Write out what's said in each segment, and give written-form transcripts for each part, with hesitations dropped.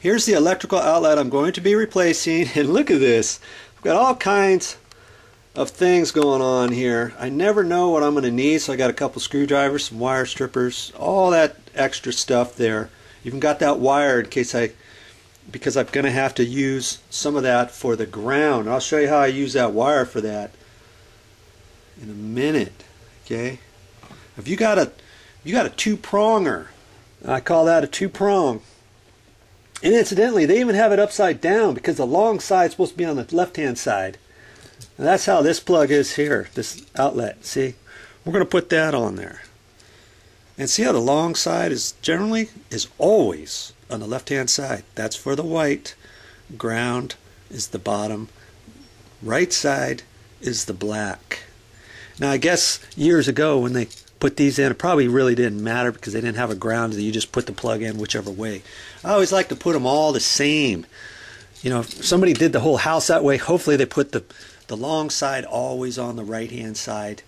Here's the electrical outlet I'm going to be replacing, and look at this. I've got all kinds of things going on here. I never know what I'm going to need, so I got a couple screwdrivers, some wire strippers, all that extra stuff there. Even got that wire in case because I'm going to have to use some of that for the ground. I'll show you how I use that wire for that in a minute. Okay, if you got a two-pronger, I call that a two-prong. And incidentally, they even have it upside down because the long side is supposed to be on the left-hand side. And that's how this plug is here, this outlet. See, we're going to put that on there. And see how the long side is always on the left-hand side. That's for the white. Ground is the bottom. Right side is the black. Now, I guess years ago when they put these in, it probably really didn't matter because they didn't have a ground. You just put the plug in whichever way. I always like to put them all the same. You know, if somebody did the whole house that way, hopefully they put the long side always on the right-hand side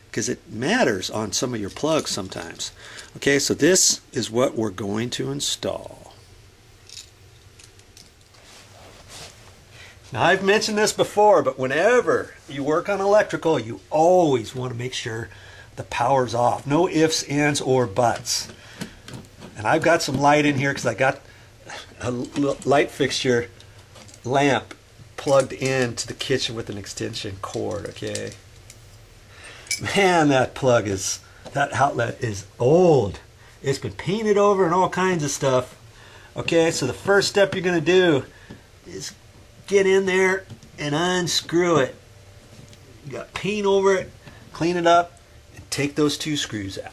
because it matters on some of your plugs sometimes. Okay, so this is what we're going to install. Now, I've mentioned this before, but whenever you work on electrical, you always want to make sure the power's off. No ifs, ands, or buts. And I've got some light in here because I got a light fixture lamp plugged into the kitchen with an extension cord. Okay, man, that outlet is old. It's been painted over and all kinds of stuff. Okay, so the first step you're going to do is get in there and unscrew it. You got paint over it, clean it up, and take those two screws out.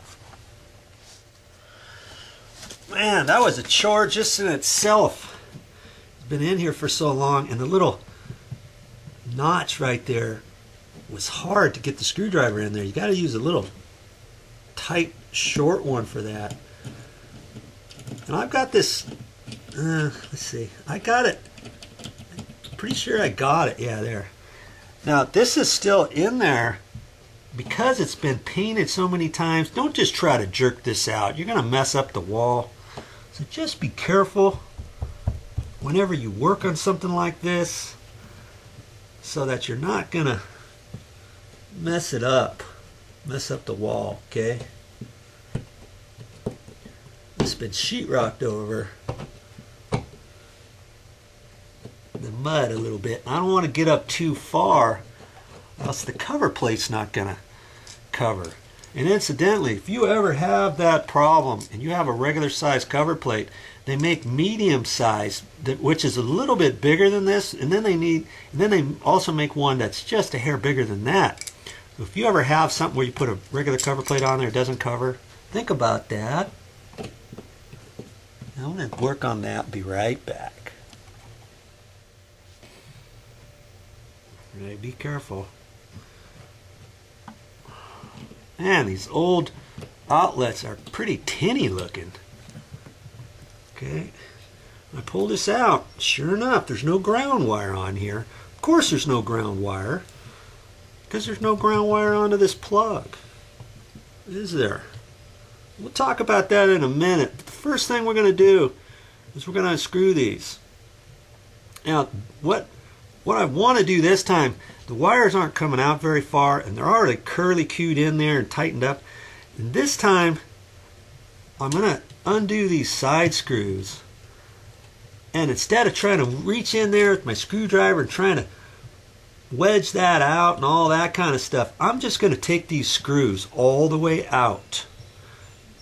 Man, that was a chore just in itself. It's been in here for so long, and the little notch right there was hard to get the screwdriver in there. You got to use a little tight, short one for that. And I've got this, let's see, I got it. Pretty sure I got it. Yeah, there. Now, this is still in there because it's been painted so many times. Don't just try to jerk this out. You're going to mess up the wall. So just be careful whenever you work on something like this so that you're not going to mess it up. Mess up the wall, okay? It's been sheetrocked over the mud a little bit. I don't want to get up too far, else the cover plate's not going to cover. And incidentally, if you ever have that problem and you have a regular size cover plate, they make medium size, which is a little bit bigger than this, and then they also make one that's just a hair bigger than that. So if you ever have something where you put a regular cover plate on there, it doesn't cover, think about that. I'm going to work on that. Be right back. Right, be careful. Man, these old outlets are pretty tinny looking. Okay, I pull this out. Sure enough, there's no ground wire on here. Of course there's no ground wire, because there's no ground wire onto this plug. Is there? We'll talk about that in a minute. But the first thing we're going to do is we're going to unscrew these. Now, what I want to do this time, the wires aren't coming out very far, and they're already curly-cued in there and tightened up. And this time, I'm going to undo these side screws. And instead of trying to reach in there with my screwdriver and trying to wedge that out and all that kind of stuff, I'm just going to take these screws all the way out.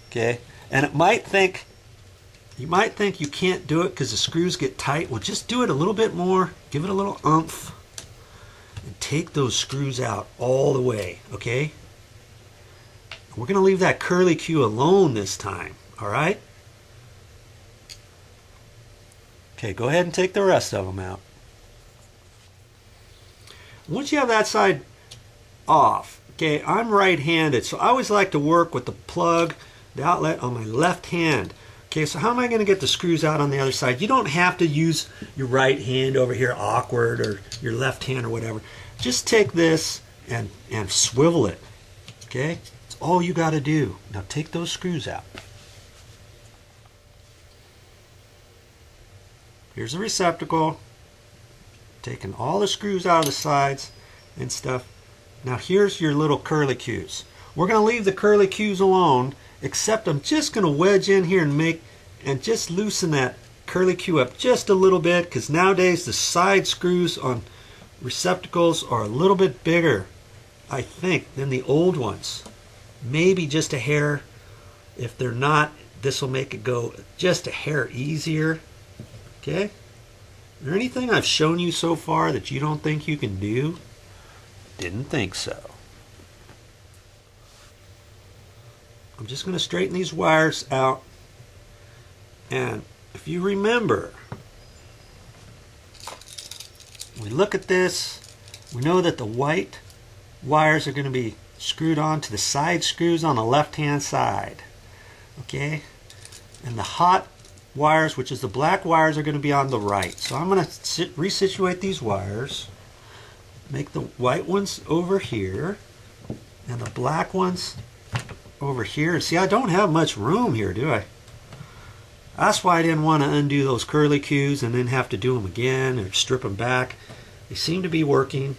Okay? And you might think you can't do it because the screws get tight. Well, just do it a little bit more. Give it a little oomph. And take those screws out all the way, okay? We're going to leave that curly cue alone this time, all right? Okay, go ahead and take the rest of them out. Once you have that side off, okay, I'm right-handed, so I always like to work with the plug, the outlet on my left hand. Okay, so how am I going to get the screws out on the other side? You don't have to use your right hand over here awkward or your left hand or whatever. Just take this and swivel it. Okay? That's all you got to do. Now take those screws out. Here's the receptacle. Taking all the screws out of the sides and stuff. Now here's your little curlicues. We're going to leave the curlicues alone, except I'm just going to wedge in here and just loosen that curlicue up just a little bit, because nowadays the side screws on receptacles are a little bit bigger, I think, than the old ones. Maybe just a hair. If they're not, this will make it go just a hair easier. Okay? Is there anything I've shown you so far that you don't think you can do? Didn't think so. I'm just going to straighten these wires out. And if you remember, we look at this, we know that the white wires are going to be screwed on to the side screws on the left-hand side. Okay? And the hot wires, which is the black wires, are going to be on the right. So I'm going to resituate these wires, make the white ones over here, and the black ones over here. See, I don't have much room here, do I? That's why I didn't want to undo those curlicues and then have to do them again or strip them back. They seem to be working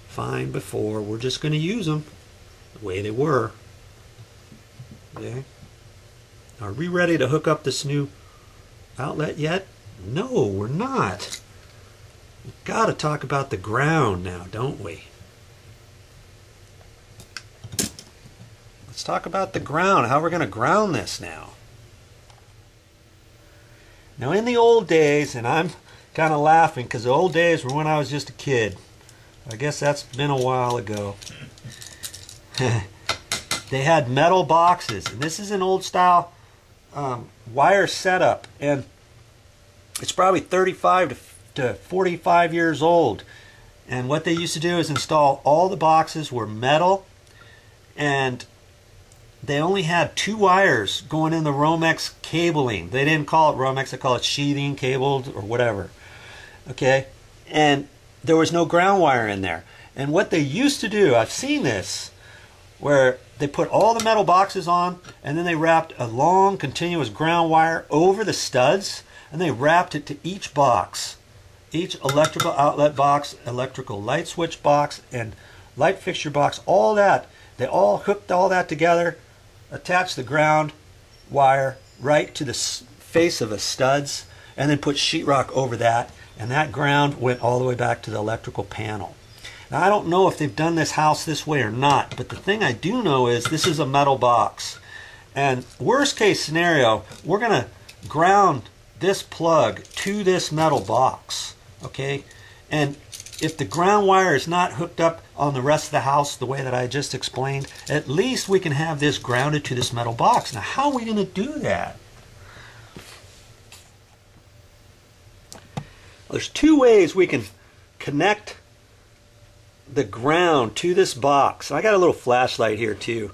fine before. We're just going to use them the way they were. Okay. Are we ready to hook up this new outlet yet? No, we're not. We've got to talk about the ground now, don't we? Let's talk about the ground, how we're going to ground this now. Now in the old days, and I'm kind of laughing because the old days were when I was just a kid. I guess that's been a while ago. They had metal boxes, and this is an old style wire setup, and it's probably 35 to 45 years old. And what they used to do is install all the boxes were metal, and they only had 2 wires going in the Romex cabling. They didn't call it Romex, they call it sheathing, cabled, or whatever. Okay? And there was no ground wire in there. And what they used to do, I've seen this, where they put all the metal boxes on, and then they wrapped a long continuous ground wire over the studs, and they wrapped it to each box. Each electrical outlet box, electrical light switch box, and light fixture box, all that. They all hooked all that together, attached the ground wire right to the face of the studs, and then put sheetrock over that, and that ground went all the way back to the electrical panel. Now I don't know if they've done this house this way or not, but the thing I do know is this is a metal box. And worst case scenario, we're going to ground this plug to this metal box. Okay? And if the ground wire is not hooked up on the rest of the house the way that I just explained, at least we can have this grounded to this metal box. Now how are we going to do that? Well, there's 2 ways we can connect the ground to this box. I got a little flashlight here too.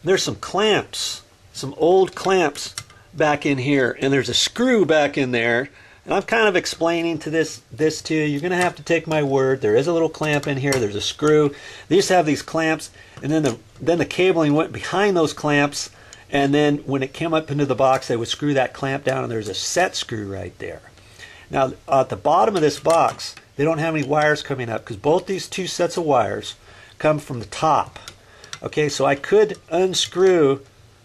There's some clamps, some old clamps back in here, and there's a screw back in there. And I'm kind of explaining to this to you. You're going to have to take my word. There is a little clamp in here. There's a screw. They used to have these clamps, and then the cabling went behind those clamps, and then when it came up into the box, they would screw that clamp down, and there's a set screw right there. Now, at the bottom of this box, they don't have any wires coming up because both these 2 sets of wires come from the top. Okay, so I could unscrew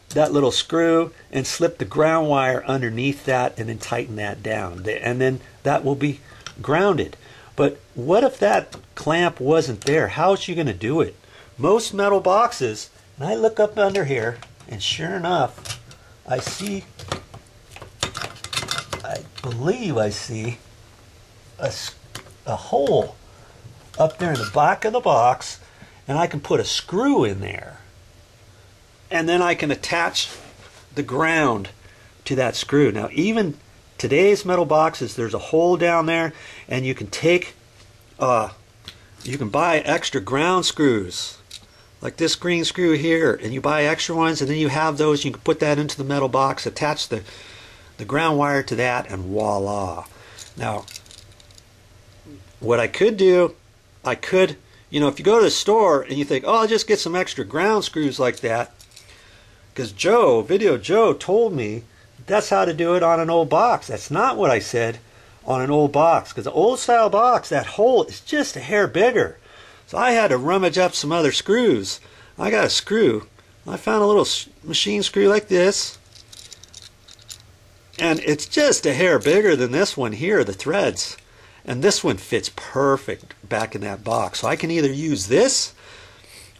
that little screw and slip the ground wire underneath that and then tighten that down, and then that will be grounded. But what if that clamp wasn't there? How is she going to do it? Most metal boxes, and I look up under here, and sure enough, I believe I see a hole up there in the back of the box, and I can put a screw in there. And then I can attach the ground to that screw. Now even today's metal boxes, there's a hole down there, and you can take, you can buy extra ground screws, like this green screw here, and you buy extra ones, and then you have those, you can put that into the metal box, attach the ground wire to that, and voila. Now, what I could do, I could, you know, if you go to the store and you think, oh, I'll just get some extra ground screws like that, because Video Joe told me that's how to do it on an old box. That's not what I said. on an old box, because the old style box, that hole is just a hair bigger. So I had to rummage up some other screws. I got a screw. I found a little machine screw like this, and it's just a hair bigger than this one here, the threads. And this one fits perfect back in that box. So I can either use this,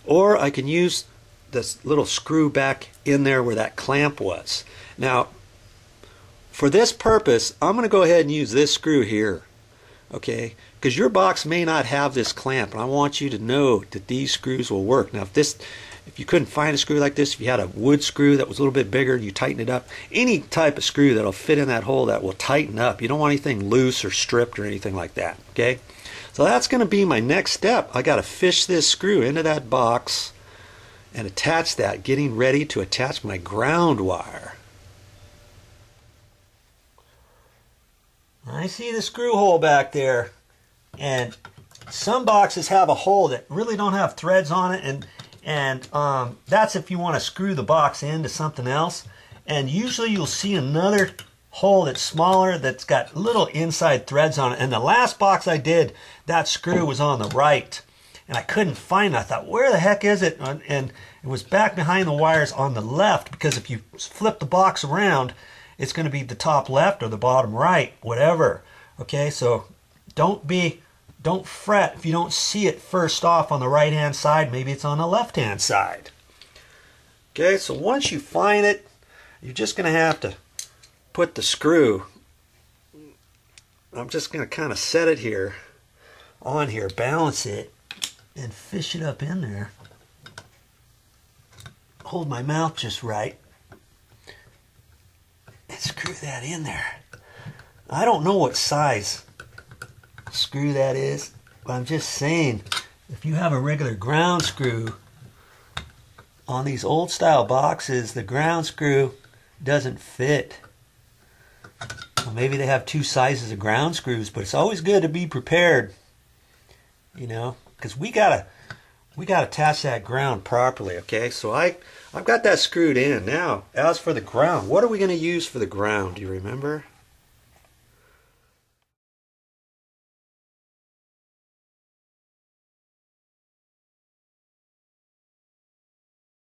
or I can use this little screw back in there where that clamp was. Now, for this purpose, I'm going to go ahead and use this screw here, okay? Because your box may not have this clamp, and I want you to know that these screws will work. Now, if you couldn't find a screw like this, if you had a wood screw that was a little bit bigger and you tighten it up, any type of screw that'll fit in that hole that will tighten up. You don't want anything loose or stripped or anything like that, okay? So that's going to be my next step. I got to fish this screw into that box and attach that, getting ready to attach my ground wire. I see the screw hole back there, and some boxes have a hole that really don't have threads on it, and that's if you want to screw the box into something else. And usually you'll see another hole that's smaller that's got little inside threads on it. And the last box I did, that screw was on the right, and I couldn't find it. I thought, where the heck is it? And it was back behind the wires on the left, because if you flip the box around, it's going to be the top left or the bottom right, whatever. Okay, so don't fret if you don't see it first off on the right hand side. Maybe it's on the left hand side. Okay, so once you find it, you're just going to have to put the screw. I'm just going to kind of set it here, on here, balance it, and fish it up in there. Hold my mouth just right. And screw that in there. I don't know what size screw that is, but I'm just saying, if you have a regular ground screw on these old style boxes, the ground screw doesn't fit. Well, maybe they have two sizes of ground screws, but it's always good to be prepared, you know, because we gotta attach that ground properly. Okay, so I've got that screwed in. Now, as for the ground, what are we going to use for the ground? Do you remember?